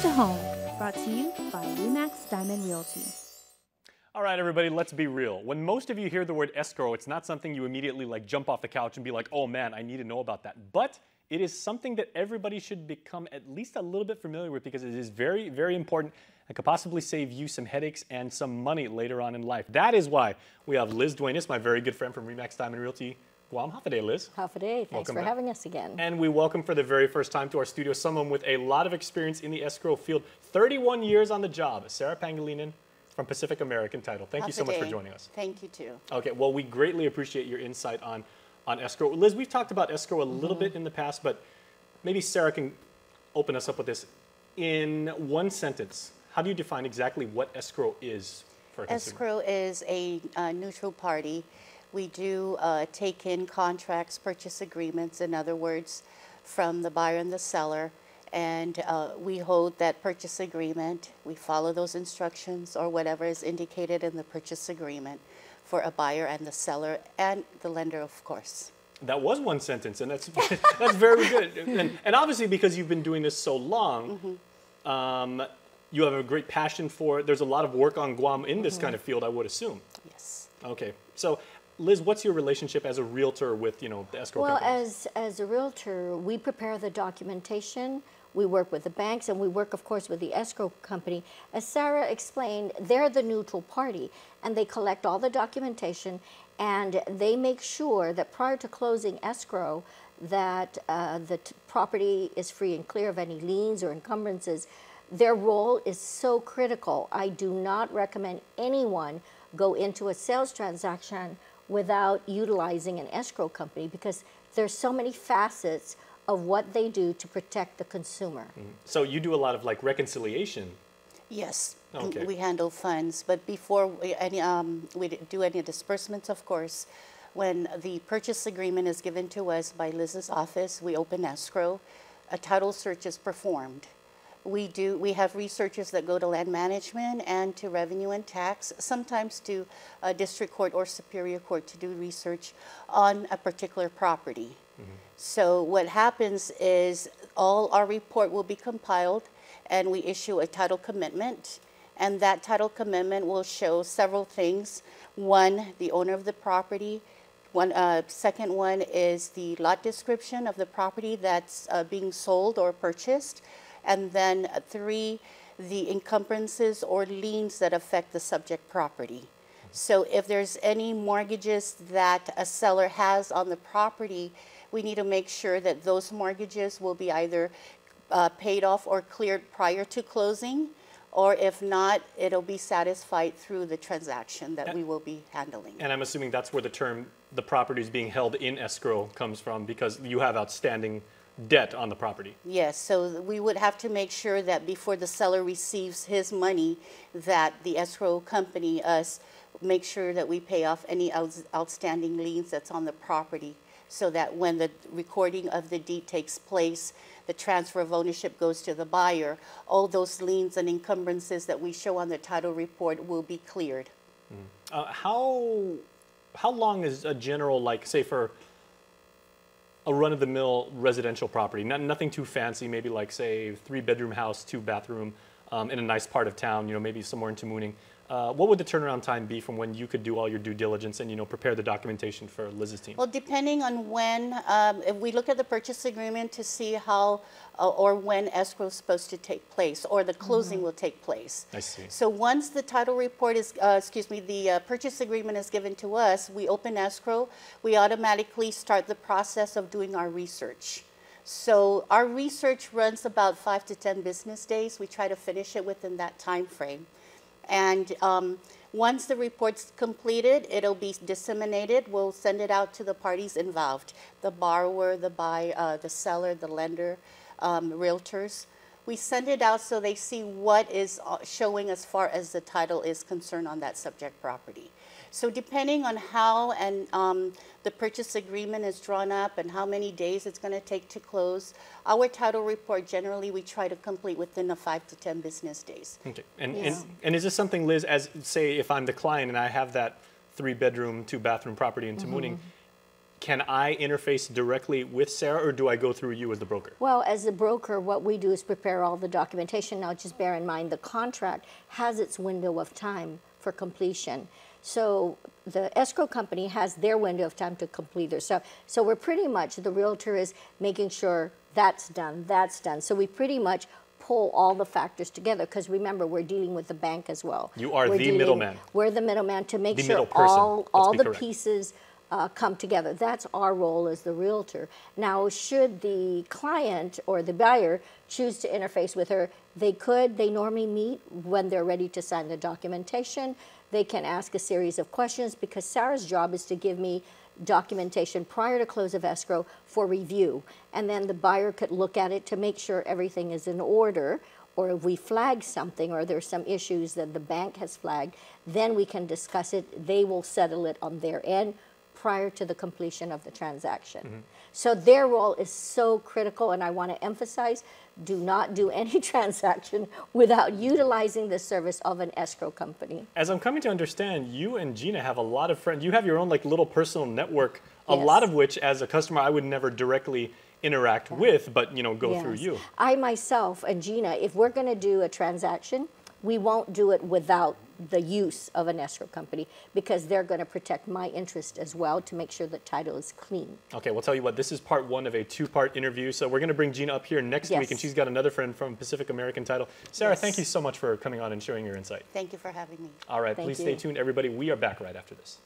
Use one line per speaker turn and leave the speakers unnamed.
to Home, brought to you by Remax Diamond Realty.
All right, everybody, let's be real. When most of you hear the word escrow, it's not something you immediately jump off the couch and be like, oh man, I need to know about that. But it is something that everybody should become at least a little bit familiar with because it is very, very important and could possibly save you some headaches and some money later on in life. That is why we have Liz Duenas, my very good friend from Remax Diamond Realty, Guam. Half a day, Liz.
Half a day. Thanks for having us again.
And we welcome for the very first time to our studio someone with a lot of experience in the escrow field, 31 years on the job, Sarah Pangilinan from Pacific American Title. Thank you so much for joining us.
Thank you too.
Okay, well, we greatly appreciate your insight on escrow. Liz, we've talked about escrow a little bit in the past, but maybe Sarah can open us up with this. In one sentence, how do you define exactly what escrow is for a consumer?
Escrow is a neutral party. We do take in contracts, purchase agreements, in other words, from the buyer and the seller. And we hold that purchase agreement. We follow those instructions or whatever is indicated in the purchase agreement for a buyer and the seller and the lender, of course.
That was one sentence, and that's that's very good. And obviously, because you've been doing this so long, you have a great passion for it. There's a lot of work on Guam in this kind of field, I would assume.
Yes.
Okay. So, Liz, what's your relationship as a realtor with, the escrow companies?
Well, as a realtor, we prepare the documentation. We work with the banks, and we work, of course, with the escrow company. As Sarah explained, they're the neutral party, and they collect all the documentation, and they make sure that prior to closing escrow, that the property is free and clear of any liens or encumbrances. Their role is so critical. I do not recommend anyone go into a sales transaction without utilizing an escrow company because there's so many facets of what they do to protect the consumer.
So you do a lot of reconciliation.
Yes,
okay.
We handle funds, but before we do any disbursements, of course, when the purchase agreement is given to us by Liz's office, we open escrow, a title search is performed. We have researchers that go to land management and to revenue and tax, sometimes to district court or superior court to do research on a particular property. So what happens is all our report will be compiled and we issue a title commitment, and that title commitment will show several things. One, the owner of the property. Second one is the lot description of the property that's being sold or purchased. And then 3, the encumbrances or liens that affect the subject property. So if there's any mortgages that a seller has on the property, we need to make sure that those mortgages will be either paid off or cleared prior to closing, or if not, it'll be satisfied through the transaction that we will be handling.
And I'm assuming that's where the term, the property is being held in escrow, comes from, because you have outstanding debt on the property.
Yes, so we would have to make sure that before the seller receives his money, that the escrow company, us, make sure that we pay off any outstanding liens that's on the property, so that when the recording of the deed takes place, the transfer of ownership goes to the buyer, all those liens and encumbrances that we show on the title report will be cleared.
How long is a general, say for a run-of-the-mill residential property, nothing too fancy, maybe say 3-bedroom house, 2-bathroom in a nice part of town, maybe somewhere in Tamuning. What would the turnaround time be from when you could do all your due diligence and prepare the documentation for Liz's team?
Well, depending on when, if we look at the purchase agreement to see how or when escrow is supposed to take place or the closing will take place.
I see.
So once the title report is, the purchase agreement is given to us, we open escrow, we automatically start the process of doing our research. So our research runs about 5 to 10 business days. We try to finish it within that time frame. And once the report's completed, it'll be disseminated. We'll send it out to the parties involved, the borrower, the seller, the lender, realtors. We send it out so they see what is showing as far as the title is concerned on that subject property. So depending on how the purchase agreement is drawn up and how many days it's going to take to close, our title report generally we try to complete within the 5 to 10 business days.
Okay. And is this something, Liz, as say if I'm the client and I have that 3-bedroom, 2-bathroom property in Tamuning, can I interface directly with Sarah, or do I go through you as the broker?
Well, as the broker, what we do is prepare all the documentation. Now, just bear in mind the contract has its window of time for completion. So the escrow company has their window of time to complete their stuff. So we're pretty much, the realtor is making sure that's done, that's done. So we pretty much pull all the factors together, because remember, we're dealing with the bank as well.
You are the middleman.
We're the middleman to make
The
sure
middle person.
all
Let's be
the
correct.
pieces come together. That's our role as the realtor. Now, should the client or the buyer choose to interface with her, they could. They normally meet when they're ready to sign the documentation. They can ask a series of questions, because Sarah's job is to give me documentation prior to close of escrow for review. And then the buyer could look at it to make sure everything is in order, or if we flag something or there's some issues that the bank has flagged, then we can discuss it. They will settle it on their end prior to the completion of the transaction. So their role is so critical, and I want to emphasize, do not do any transaction without utilizing the service of an escrow company.
As I'm coming to understand, you and Gina have a lot of friends. You have your own like little personal network, a
Yes.
lot of which as a customer I would never directly interact with, but go through
Yes.
you.
I myself and Gina, if we're going to do a transaction, we won't do it without the use of an escrow company, because they're going to protect my interest as well to make sure the title is clean.
Okay, we'll tell you what, this is part one of a two-part interview. So we're going to bring Gina up here next
Yes.
week, and she's got another friend from Pacific American Title. Sarah,
Yes.
thank you so much for coming on and sharing your insight.
Thank you for having me.
All right,
Thank
please stay
you.
tuned, everybody. We are back right after this.